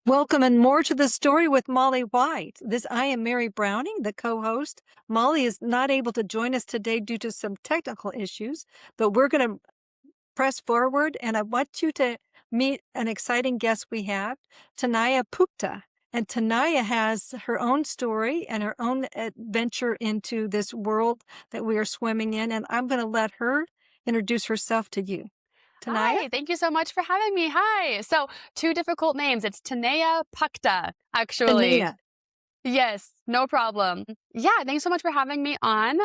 Welcome and more to the story with Molly White. I am Mary Browning, the co-host. Molly is not able to join us today due to some technical issues, but we're going to press forward, and I want you to meet an exciting guest we have, Tanaia Puchta. And Tanaia has her own story and her own adventure into this world that we are swimming in, and I'm going to let her introduce herself to you. Tanaia? Hi, thank you so much for having me. Hi. So, two difficult names. It's Tanaia Puchta, actually. Tanaia. Yes, no problem. Yeah, thanks so much for having me on.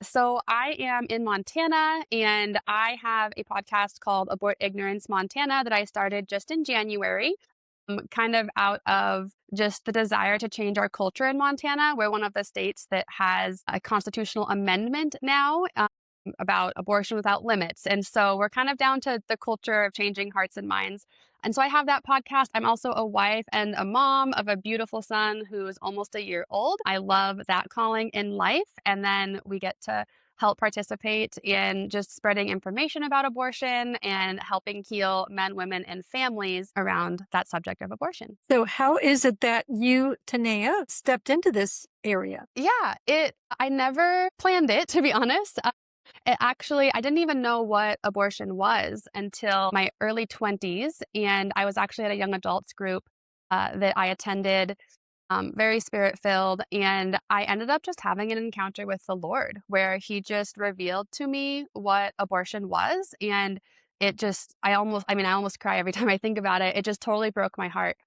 So, I am in Montana and I have a podcast called Abort Ignorance Montana that I started just in January, kind of out of just the desire to change our culture in Montana. We're one of the states that has a constitutional amendment now. About abortion without limits. And so we're kind of down to the culture of changing hearts and minds. And so I have that podcast. I'm also a wife and a mom of a beautiful son who is almost a year old. I love that calling in life. And then we get to help participate in just spreading information about abortion and helping heal men, women, and families around that subject of abortion. So how is it that you, Tanaia, stepped into this area? Yeah, I never planned it, to be honest. I didn't even know what abortion was until my early 20s. And I was actually at a young adults group that I attended, very spirit filled. And I ended up just having an encounter with the Lord where he just revealed to me what abortion was. And I almost cry every time I think about it. It just totally broke my heart.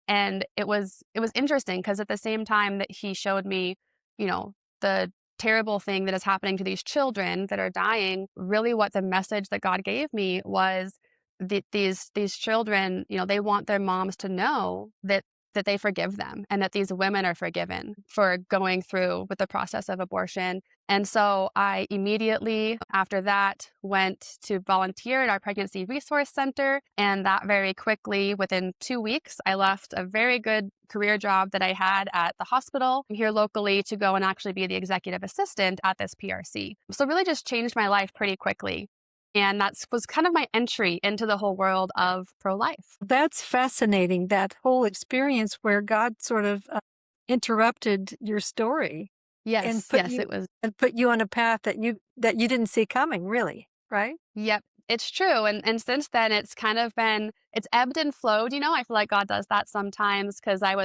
And it was interesting because at the same time that he showed me, the terrible thing that is happening to these children that are dying, really what the message that God gave me was that these children, they want their moms to know that they forgive them and that these women are forgiven for going through with the process of abortion. And so I immediately after that went to volunteer at our pregnancy resource center. And that very quickly, within 2 weeks, I left a very good career job that I had at the hospital here locally to go and actually be the executive assistant at this PRC. So really just changed my life pretty quickly. And that was kind of my entry into the whole world of pro-life. That's fascinating, that whole experience where God sort of interrupted your story and Yes, yes, it was. put you on a path that you didn't see coming, really, right? Yep, it's true. And since then, it's ebbed and flowed. I feel like God does that sometimes because like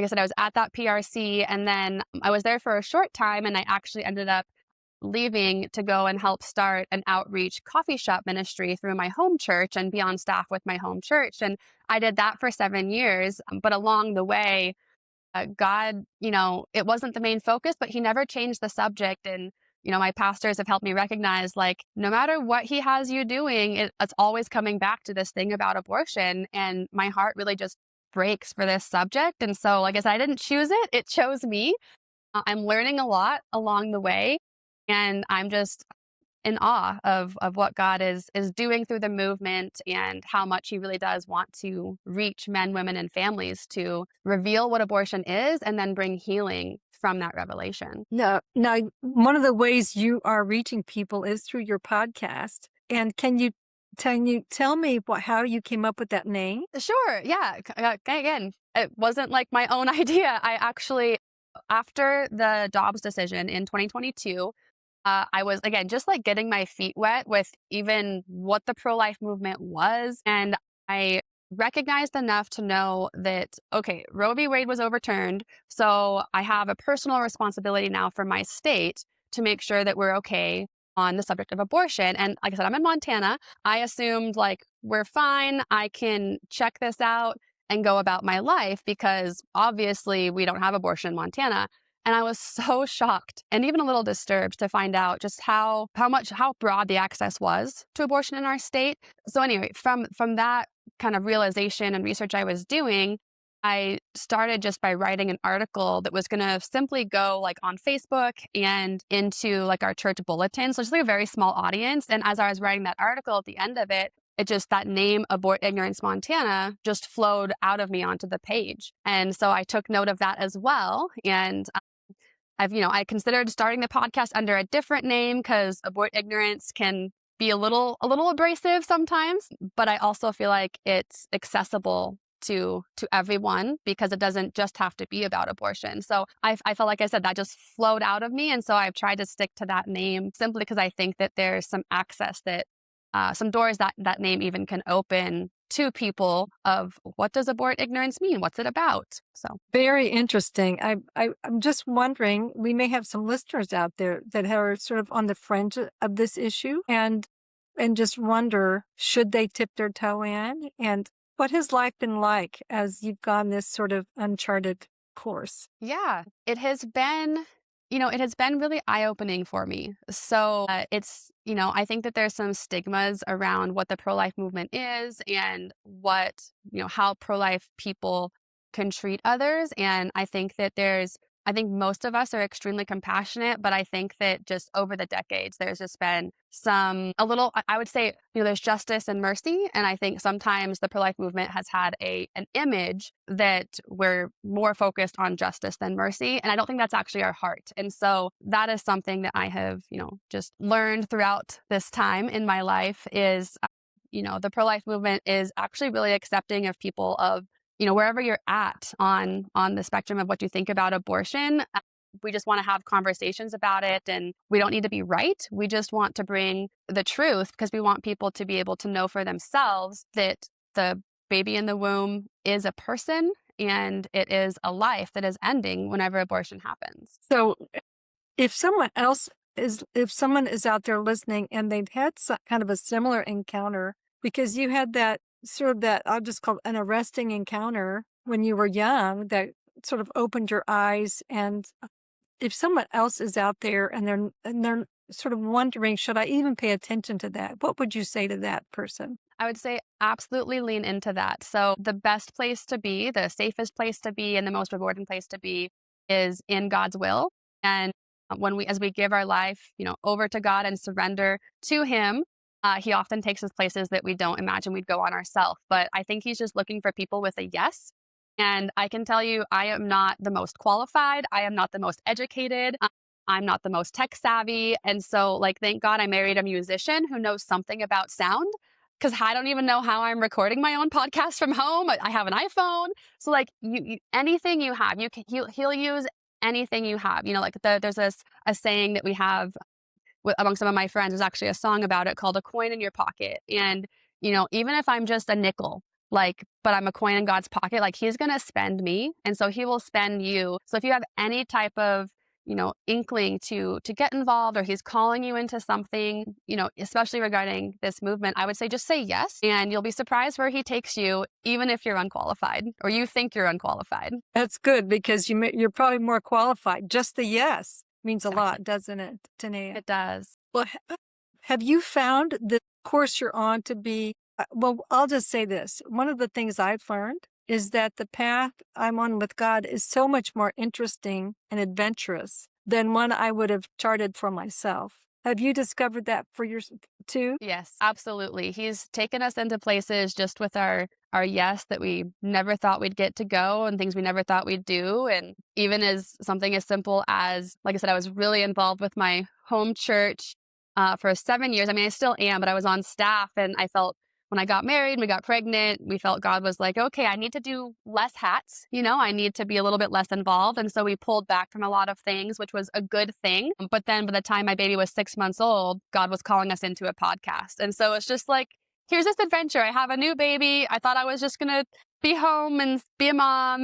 I said, I was at that PRC and then I was there for a short time and I actually ended up leaving to go and help start an outreach coffee shop ministry through my home church and be on staff with my home church. And I did that for 7 years. But along the way, God, it wasn't the main focus, but he never changed the subject. And, my pastors have helped me recognize, like, no matter what he has you doing, it's always coming back to this thing about abortion. And my heart really just breaks for this subject. And so, like I said, I didn't choose it. It chose me. I'm learning a lot along the way. And I'm just in awe of what God is doing through the movement and how much he really does want to reach men, women, and families to reveal what abortion is and then bring healing from that revelation. Now, one of the ways you are reaching people is through your podcast. And can you tell me how you came up with that name? Sure. Yeah. Again, it wasn't like my own idea. I actually, after the Dobbs decision in 2022, I was, again, just like getting my feet wet with even what the pro-life movement was. And I recognized enough to know that, okay, Roe v. Wade was overturned. So I have a personal responsibility now for my state to make sure that we're okay on the subject of abortion. And like I said, I'm in Montana. I assumed like we're fine. I can check this out and go about my life because obviously we don't have abortion in Montana. And I was so shocked and even a little disturbed to find out just how broad the access was to abortion in our state. So anyway, from that kind of realization and research I was doing, I started just by writing an article that was going to simply go like on Facebook and into like our church bulletin. So just like a very small audience. And as I was writing that article at the end of it, that name, Abort Ignorance Montana, just flowed out of me onto the page. And so I took note of that as well. And I considered starting the podcast under a different name because abort ignorance can be a little abrasive sometimes, but I also feel like it's accessible to everyone, because it doesn't just have to be about abortion. So I felt like I said that just flowed out of me. And so I've tried to stick to that name simply because I think that there's some access that some doors that that name even can open to people of what does abort ignorance mean? What's it about? So Very interesting. I'm just wondering, we may have some listeners out there that are sort of on the fringe of this issue and just wonder, should they tip their toe in? And what has life been like as you've gone this sort of uncharted course? yeah, it has been, it has been really eye-opening for me. So I think that there's some stigmas around what the pro-life movement is and what, how pro-life people can treat others. And I think most of us are extremely compassionate, but I think that just over the decades, there's just been a little, I would say, there's justice and mercy. And I think sometimes the pro-life movement has had an image that we're more focused on justice than mercy. And I don't think that's actually our heart. And so that is something that I have, just learned throughout this time in my life is, the pro-life movement is actually really accepting of people of, wherever you're at on the spectrum of what you think about abortion. We just want to have conversations about it, and we don't need to be right. We just want to bring the truth because we want people to be able to know for themselves that the baby in the womb is a person and it is a life that is ending whenever abortion happens. So if someone is out there listening and they've had some kind of a similar encounter, because you had that sort of that, I'll just call it an arresting encounter when you were young that sort of opened your eyes. And if someone else is out there and they're sort of wondering, should I even pay attention to that? What would you say to that person? I would say absolutely lean into that. So the best place to be, the safest place to be, and the most rewarding place to be is in God's will. And as we give our life, over to God and surrender to Him, He often takes us places that we don't imagine we'd go on ourselves. But I think He's just looking for people with a yes. And I can tell you, I am not the most qualified. I am not the most educated. I'm not the most tech savvy. And so, thank God I married a musician who knows something about sound, because I don't even know how I'm recording my own podcast from home. I have an iPhone. So, anything you have, he'll use anything you have. There's a saying that we have among some of my friends. There's actually a song about it called "A Coin in Your Pocket." And, even if I'm just a nickel, but I'm a coin in God's pocket, He's going to spend me. And so He will spend you. So if you have any type of, inkling to get involved, or He's calling you into something, especially regarding this movement, I would say just say yes, and you'll be surprised where He takes you, even if you're unqualified or you think you're unqualified. That's good because you're probably more qualified. Just the yes means a Exactly. lot, doesn't it, Tanaia? It does. Well, have you found the course you're on to be, well, I'll just say this. One of the things I've learned is that the path I'm on with God is so much more interesting and adventurous than one I would have charted for myself. Have you discovered that for yourself too? Yes, absolutely. He's taken us into places just with our yes that we never thought we'd get to go, and things we never thought we'd do. And even as something as simple as, like I said, I was really involved with my home church for 7 years. I mean, I still am, but I was on staff, and I felt when I got married, we got pregnant, we felt God was like, okay, I need to do less hats. I need to be a little bit less involved. And so we pulled back from a lot of things, which was a good thing. But then by the time my baby was 6 months old, God was calling us into a podcast. And so it's just like, here's this adventure. I have a new baby. I thought I was just going to be home and be a mom.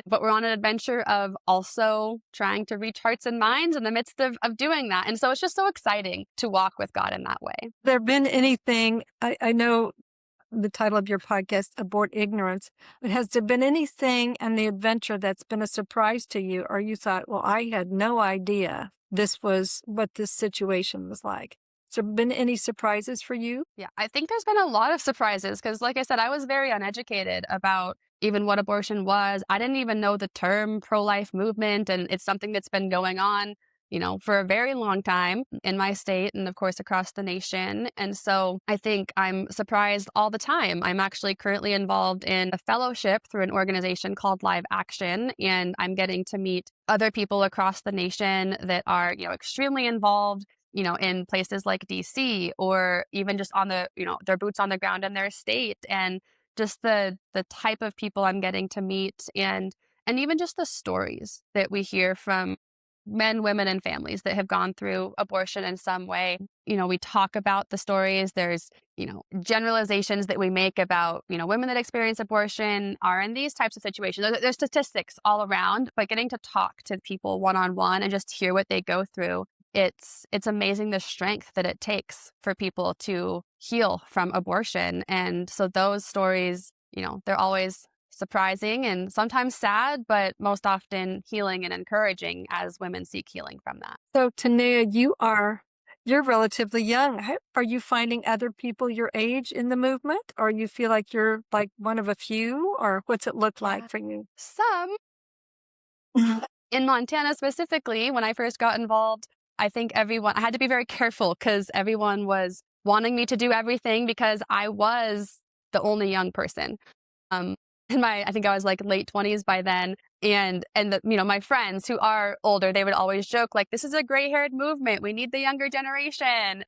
But we're on an adventure of also trying to reach hearts and minds in the midst of doing that. And so it's just so exciting to walk with God in that way. There been anything, I know the title of your podcast, Abort Ignorance, but has there been anything in the adventure that's been a surprise to you, or you thought, well, I had no idea this was what this situation was like? Has there been any surprises for you? Yeah, I think there's been a lot of surprises because, like I said, I was very uneducated about even what abortion was. I didn't even know the term pro-life movement, and it's something that's been going on, for a very long time in my state and, of course, across the nation. And so I think I'm surprised all the time. I'm actually currently involved in a fellowship through an organization called Live Action, and I'm getting to meet other people across the nation that are, extremely involved, in places like DC, or even just on their boots on the ground in their state, and just the type of people I'm getting to meet, and even just the stories that we hear from men, women, and families that have gone through abortion in some way. We talk about the stories. There's, generalizations that we make about, women that experience abortion are in these types of situations. There's statistics all around, but getting to talk to people one on one and just hear what they go through, it's amazing the strength that it takes for people to heal from abortion. And so those stories, they're always surprising and sometimes sad, but most often healing and encouraging as women seek healing from that. So, Tanaia, you're relatively young. Are you finding other people your age in the movement, or you feel like you're like one of a few, or what's it look Yeah. like for you? Some in Montana specifically, when I first got involved, I think I had to be very careful because everyone was wanting me to do everything because I was the only young person. Um, I think I was like late 20s by then. My friends who are older, they would always joke like, this is a gray haired movement. We need the younger generation.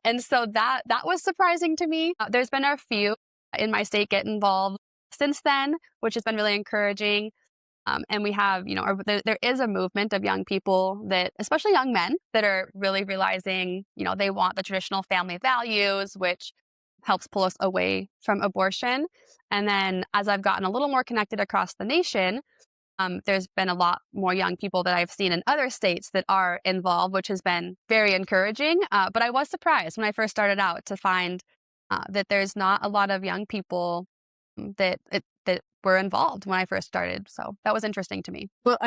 And so that was surprising to me. There's been a few in my state get involved since then, which has been really encouraging. And we have, there is a movement of young people that, especially young men, that are really realizing, they want the traditional family values, which helps pull us away from abortion. And then as I've gotten a little more connected across the nation, there's been a lot more young people that I've seen in other states that are involved, which has been very encouraging. But I was surprised when I first started out to find that there's not a lot of young people that were involved when I first started. So that was interesting to me. Well,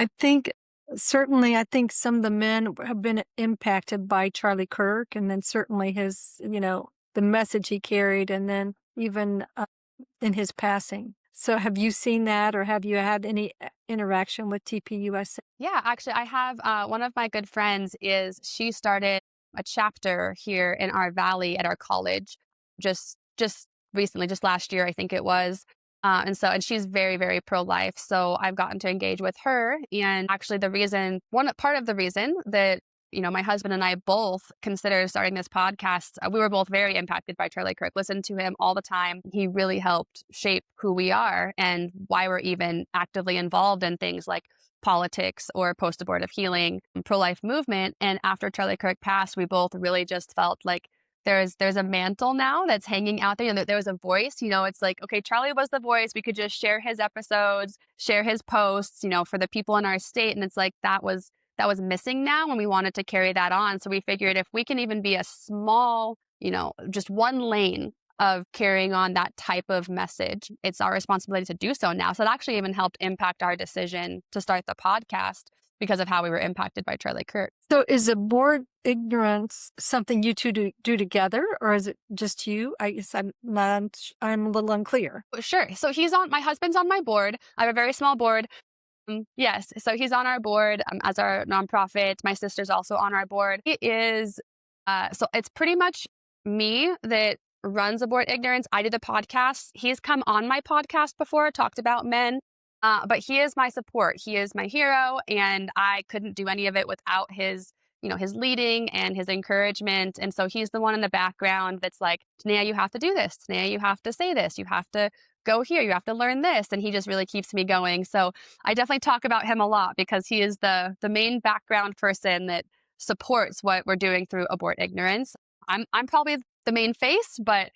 certainly, I think some of the men have been impacted by Charlie Kirk, and then certainly his, the message he carried, and then even in his passing. So have you seen that, or have you had any interaction with TPUSA? Yeah, actually, I have one of my good friends she started a chapter here in our valley at our college just recently, just last year, I think it was. And she's very, very pro-life. So I've gotten to engage with her. And actually one part of the reason that, my husband and I both considered starting this podcast, we were both very impacted by Charlie Kirk, listened to him all the time. He really helped shape who we are and why we're even actively involved in things like politics or post-abortive healing, pro-life movement. And after Charlie Kirk passed, we both really just felt like there's a mantle now that's hanging out there, and there was a voice. It's like, okay, Charlie was the voice. We could just share his episodes, share his posts, for the people in our state. And it's like that was missing now, and we wanted to carry that on. So we figured if we can even be a small, just one lane of carrying on that type of message, it's our responsibility to do so now. So it actually even helped impact our decision to start the podcast because of how we were impacted by Charlie Kirk. So is Abort Ignorance something you two do together, or is it just you? I guess I'm a little unclear. Sure. So my husband's on my board. I have a very small board. Yes. So he's on our board as our nonprofit. My sister's also on our board. He is, so it's pretty much me that runs Abort Ignorance. I do the podcast. He's come on my podcast before, talked about men, but he is my support. He is my hero, and I couldn't do any of it without his leading and his encouragement. And so he's the one in the background that's like, Tanaia, you have to do this. Tanaia, you have to say this. You have to go here. You have to learn this. And he just really keeps me going. So I definitely talk about him a lot because he is the main background person that supports what we're doing through Abort Ignorance. I'm probably the main face, but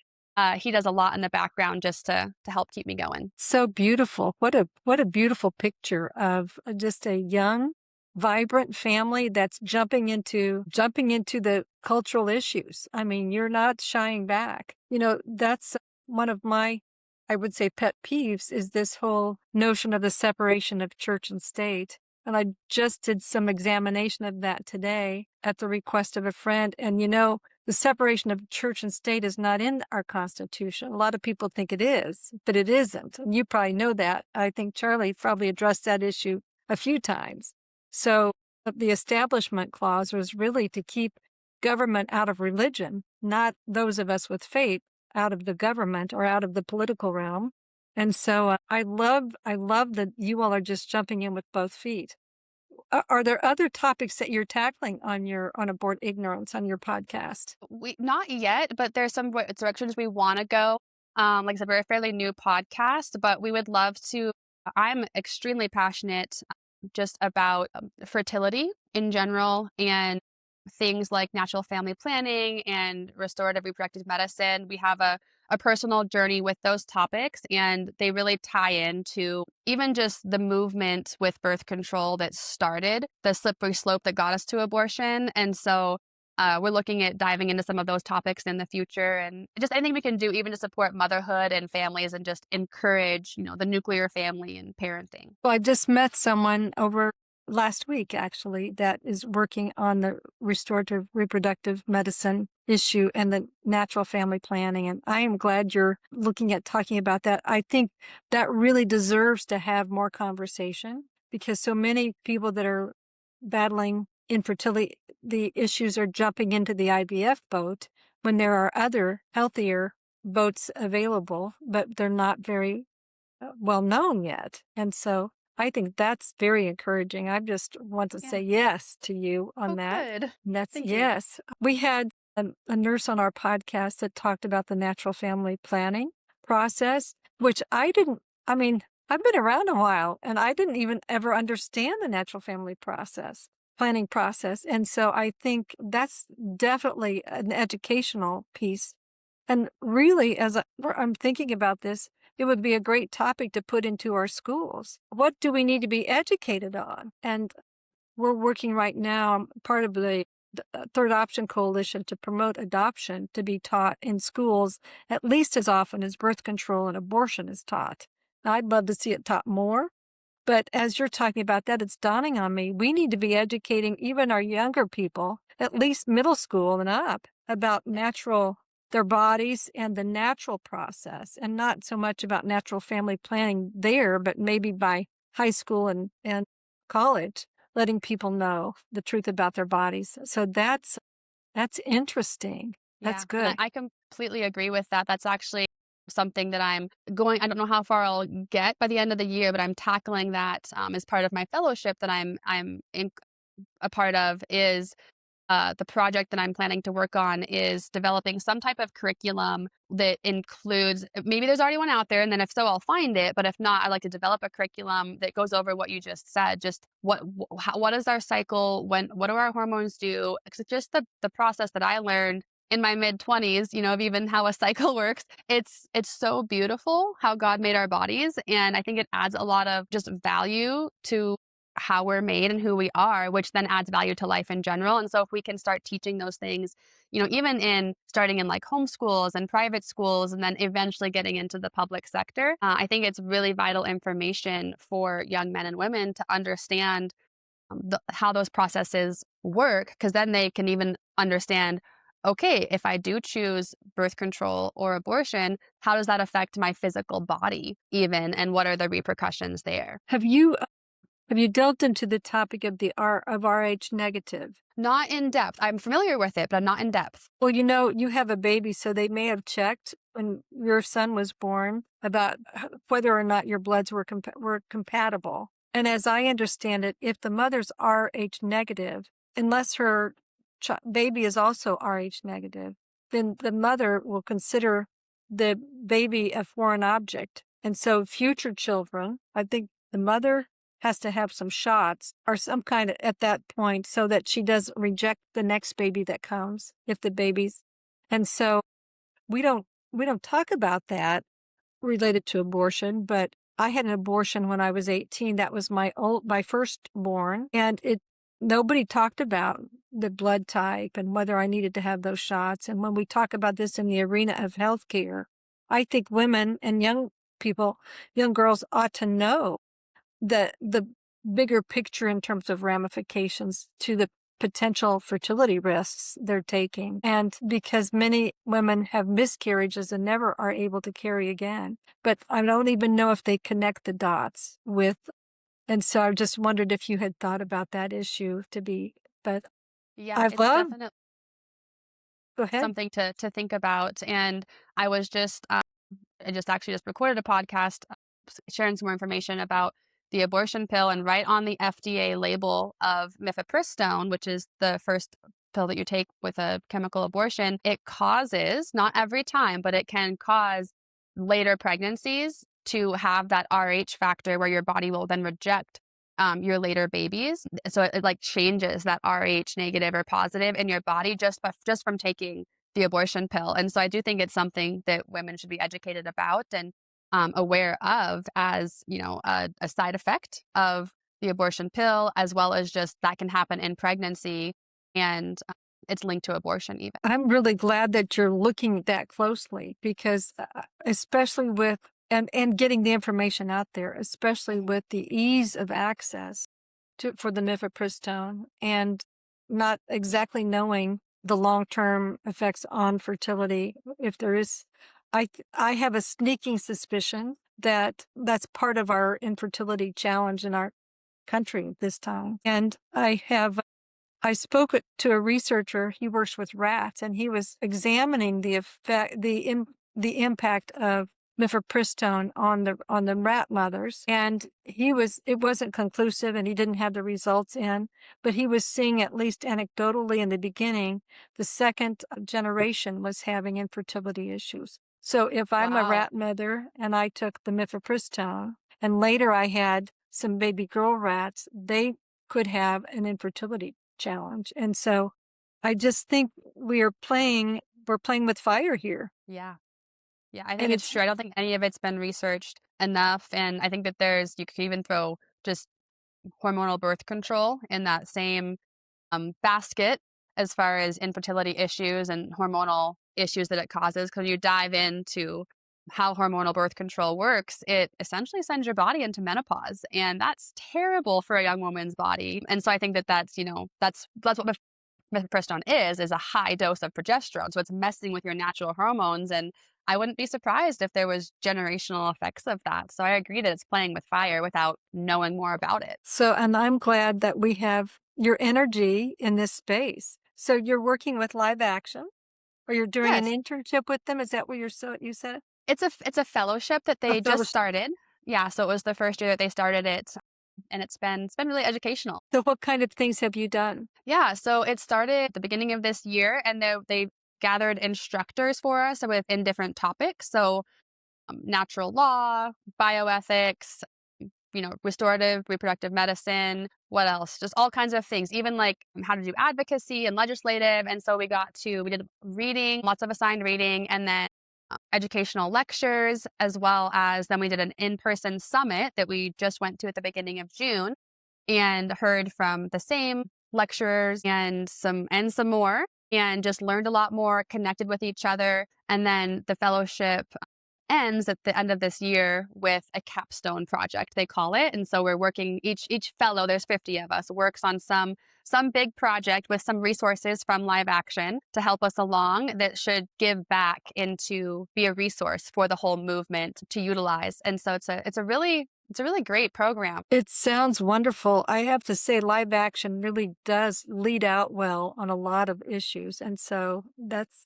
he does a lot in the background just to help keep me going. So beautiful. What a beautiful picture of just a young, vibrant family that's jumping into the cultural issues. I mean, you're not shying back. That's one of my, I would say, pet peeves, is this whole notion of the separation of church and state. And I just did some examination of that today at the request of a friend. And the separation of church and state is not in our Constitution. A lot of people think it is, but it isn't. And you probably know that. I think Charlie probably addressed that issue a few times. So the Establishment Clause was really to keep government out of religion, not those of us with faith out of the government or out of the political realm. And so I love that you all are just jumping in with both feet. Are there other topics that you're tackling on Abort Ignorance on your podcast? We not yet, but there's some directions we want to go. Like I said, we're a fairly new podcast, but we would love to. I'm extremely passionate just about fertility in general and things like natural family planning and restorative reproductive medicine. We have a personal journey with those topics, and they really tie into even just the movement with birth control that started the slippery slope that got us to abortion. And so we're looking at diving into some of those topics in the future and just anything we can do even to support motherhood and families and just encourage, the nuclear family and parenting. Well, I just met someone over last week, actually, that is working on the restorative reproductive medicine issue and the natural family planning. And I am glad you're looking at talking about that. I think that really deserves to have more conversation because so many people that are battling infertility, the issues are jumping into the IVF boat when there are other healthier boats available, but they're not very well known yet. And so I think that's very encouraging. I just want to say Yeah. yes to you on Oh, that. good. And that's Thank you. yes. We had a nurse on our podcast that talked about the natural family planning process, which I mean, I've been around a while and I didn't even ever understand the natural family planning process. And so I think that's definitely an educational piece. And really, I'm thinking about this, it would be a great topic to put into our schools. What do we need to be educated on? And we're working right now, I'm part of the Third Option Coalition to promote adoption to be taught in schools at least as often as birth control and abortion is taught. Now, I'd love to see it taught more. But as you're talking about that, it's dawning on me, we need to be educating even our younger people, at least middle school and up, about their bodies and the natural process, and not so much about natural family planning there, but maybe by high school and college, letting people know the truth about their bodies. So that's interesting. Yeah, That's and I good. I completely agree with that. That's actually something that I don't know how far I'll get by the end of the year, but I'm tackling that as part of my fellowship that a part of is the project that I'm planning to work on is developing some type of curriculum that includes maybe there's already one out there, and then if so, I'll find it. But if not, I like to develop a curriculum that goes over what you just said. Just what is our cycle? What do our hormones do? Just the process that I learned in my mid 20s, of even how a cycle works. It's so beautiful how God made our bodies, and I think it adds a lot of just value to how we're made and who we are, which then adds value to life in general. And so if we can start teaching those things, even in starting in like homeschools and private schools, and then eventually getting into the public sector, I think it's really vital information for young men and women to understand how those processes work, because then they can even understand, okay, if I do choose birth control or abortion, how does that affect my physical body even, and what are the repercussions there? Have you delved into the topic of Rh negative? Not in depth. I'm familiar with it, but I'm not in depth. Well, you have a baby, so they may have checked when your son was born about whether or not your bloods were compatible. And as I understand it, if the mother's Rh negative, unless her baby is also Rh negative, then the mother will consider the baby a foreign object. And so future children, I think the mother has to have some shots or some kind of at that point so that she doesn't reject the next baby that comes if the baby's. And so we don't we don't talk about that related to abortion, but I had an abortion when I was 18. That was my firstborn, and nobody talked about the blood type and whether I needed to have those shots. And when we talk about this in the arena of healthcare, I think women and young girls ought to know the bigger picture in terms of ramifications to the potential fertility risks they're taking. And because many women have miscarriages and never are able to carry again. But I don't even know if they connect the dots with. And so I just wondered if you had thought about that issue but Yeah, I've it's loved, definitely go ahead. something to think about. And I was just I just actually just recorded a podcast sharing some more information about the abortion pill, and right on the FDA label of mifepristone, which is the first pill that you take with a chemical abortion, it causes, not every time, but it can cause later pregnancies to have that RH factor where your body will then reject your later babies. So it like changes that RH negative or positive in your body just from taking the abortion pill. And so I do think it's something that women should be educated about and aware of as, a side effect of the abortion pill, as well as just that can happen in pregnancy and it's linked to abortion even. I'm really glad that you're looking that closely because especially with and getting the information out there, especially with the ease of access for the mifepristone and not exactly knowing the long-term effects on fertility. If there is, I have a sneaking suspicion that that's part of our infertility challenge in our country this time. And I spoke to a researcher. He works with rats, and he was examining the effect, the impact of mifepristone on the rat mothers. And it wasn't conclusive, and he didn't have the results in, but he was seeing, at least anecdotally in the beginning, the second generation was having infertility issues. So if I'm a Wow. rat mother and I took the mifepristone, and later I had some baby girl rats, they could have an infertility challenge. And so I just think we're playing with fire here. Yeah. Yeah, I think And it's it's true. I don't think any of it's been researched enough. And I think that you could even throw just hormonal birth control in that same basket as far as infertility issues and hormonal issues that it causes. Because you dive into how hormonal birth control works, it essentially sends your body into menopause, and that's terrible for a young woman's body. And so I think that that's what mifepristone is a high dose of progesterone. So it's messing with your natural hormones. And I wouldn't be surprised if there was generational effects of that. So I agree that it's playing with fire without knowing more about it. so, and I'm glad that we have your energy in this space. So you're working with Live Action, or you're doing an Yes, internship with them. Is that what you said? it's a fellowship that A they just fellowship. started. Yeah, so it was the first year that they started it, and it's been really educational. So what kind of things have you done? Yeah, so it started at the beginning of this year, and they gathered instructors for us within different topics. So natural law, bioethics, restorative reproductive medicine, what else? Just all kinds of things, even like how to do advocacy and legislative. And so we did reading, lots of assigned reading, and then educational lectures, as well as then we did an in-person summit that we just went to at the beginning of June and heard from the same lecturers and some more and just learned a lot more, connected with each other. And then the fellowship ends at the end of this year with a capstone project, they call it. And so we're working, each fellow, there's 50 of us, works on some big project with some resources from Live Action to help us along that should give back into be a resource for the whole movement to utilize. And so it's a really great program. It sounds wonderful. I have to say, Live Action really does lead out well on a lot of issues. And so that's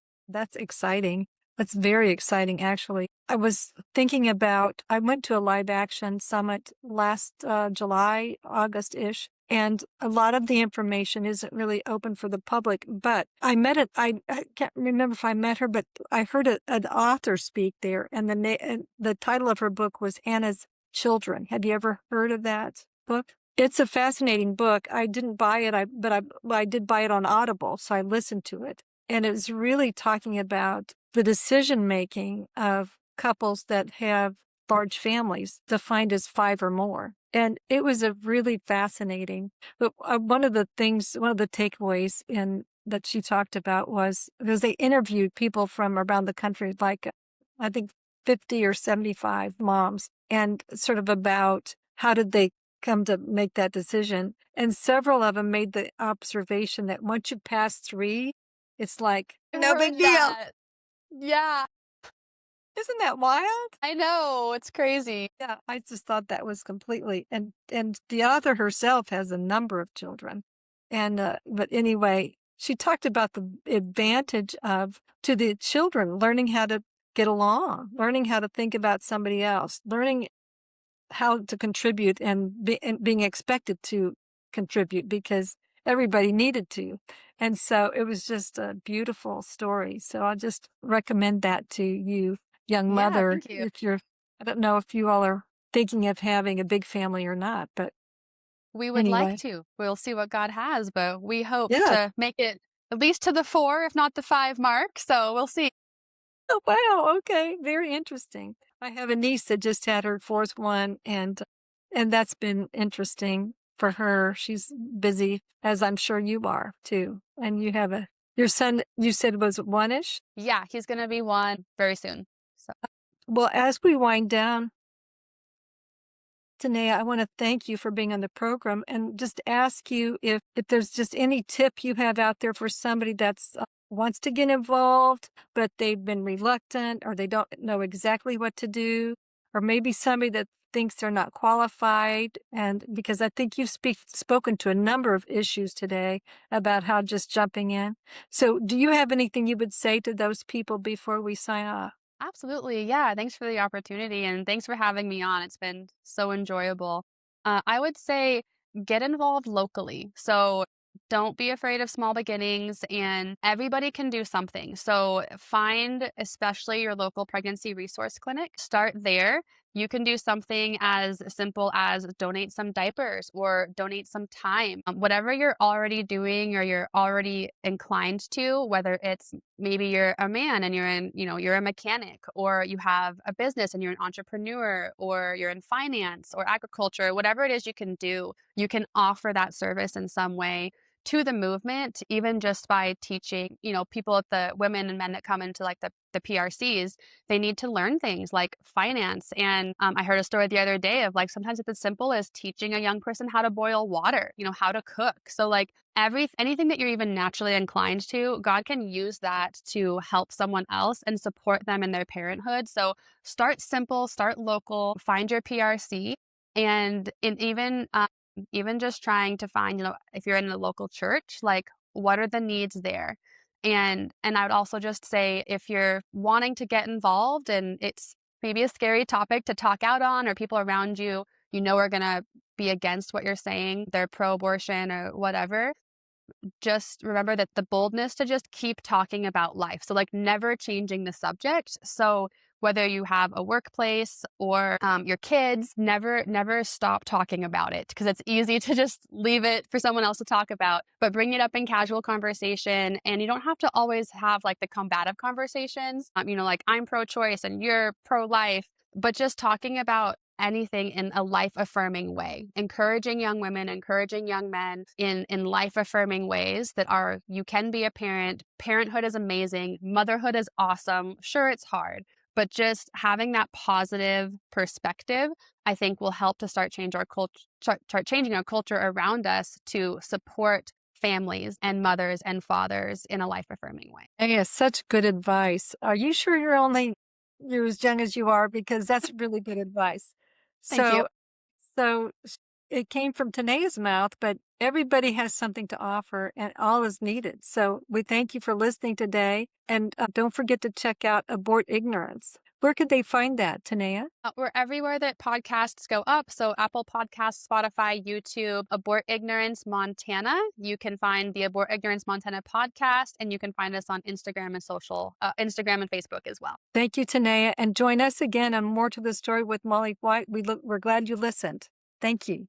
exciting. That's very exciting, actually. I was thinking I went to a Live Action summit last July, August-ish, and a lot of the information isn't really open for the public. But I met it. I can't remember if I met her, but I heard an author speak there, and the title of her book was Hannah's Children. Have you ever heard of that book? It's a fascinating book. I didn't buy it, but I did buy it on Audible, so I listened to it. And it was really talking about the decision making of couples that have large families, defined as 5 or more. And it was a really fascinating. But one of the takeaways in that she talked about was because they interviewed people from around the country, like I think 50 or 75 moms, and sort of about how did they come to make that decision. And several of them made the observation that once you pass 3, it's like, I no big heard deal. that. Yeah, Isn't that wild? I know. It's crazy. Yeah, I just thought that was completely, and the author herself has a number of children. And but anyway, she talked about the advantage of to the children learning how to get along, learning how to think about somebody else, learning how to contribute and being expected to contribute because everybody needed to. And so it was just a beautiful story. So I'll just recommend that to you. young Yeah, mother. thank you. If you're, I don't know if you all are thinking of having a big family or not, but We would like anyway, to. We'll see what God has, but we hope yeah. to make it at least to the 4, if not the 5 mark, so we'll see. Oh, wow. Okay. Very interesting. I have a niece that just had her fourth one, and that's been interesting for her. She's busy, as I'm sure you are too. And you have your son, you said was one-ish? Yeah, he's gonna be 1 very soon. So Well, as we wind down, Tanaia, I want to thank you for being on the program and just ask you if there's just any tip you have out there for somebody that's wants to get involved, but they've been reluctant or they don't know exactly what to do, or maybe somebody that thinks they're not qualified. And because I think you've spoken to a number of issues today about how just jumping in. So do you have anything you would say to those people before we sign off? absolutely, yeah, thanks for the opportunity, and thanks for having me on, it's been so enjoyable. I would say get involved locally, so don't be afraid of small beginnings, and everybody can do something. So find especially your local pregnancy resource clinic, start there. You can do something as simple as donate some diapers or donate some time. Whatever you're already doing or you're already inclined to, whether it's maybe you're a man and you're a mechanic, or you have a business and you're an entrepreneur, or you're in finance or agriculture, whatever it is you can do, you can offer that service in some way to the movement, even just by teaching, people at the women and men that come into like the PRCs, they need to learn things like finance. And I heard a story the other day of like sometimes it's as simple as teaching a young person how to boil water, how to cook. So like anything that you're even naturally inclined to, God can use that to help someone else and support them in their parenthood. So start simple, start local, find your PRC, and even just trying to find, if you're in a local church, like what are the needs there? And I would also just say if you're wanting to get involved and it's maybe a scary topic to talk out on, or people around you, are going to be against what you're saying, they're pro-abortion or whatever, just remember that the boldness to just keep talking about life. So like never changing the subject. So whether you have a workplace or your kids, never stop talking about it, because it's easy to just leave it for someone else to talk about, but bring it up in casual conversation. And you don't have to always have like the combative conversations, like I'm pro-choice and you're pro-life, but just talking about anything in a life-affirming way, encouraging young women, encouraging young men in life-affirming ways that are, you can be a parent, parenthood is amazing, motherhood is awesome, sure it's hard, but just having that positive perspective, I think will help to start changing our culture around us to support families and mothers and fathers in a life-affirming way. Yeah, such good advice. Are you sure you're as young as you are? Because that's really good advice. Thank you. So, so it came from Tanaia's mouth, but everybody has something to offer and all is needed. So we thank you for listening today. And don't forget to check out Abort Ignorance. Where could they find that, Tanaia? We're everywhere that podcasts go up. So Apple Podcasts, Spotify, YouTube, Abort Ignorance Montana. You can find the Abort Ignorance Montana podcast, and you can find us on Instagram and Facebook as well. Thank you, Tanaia. And join us again on More to the Story with Molly White. We're glad you listened. Thank you.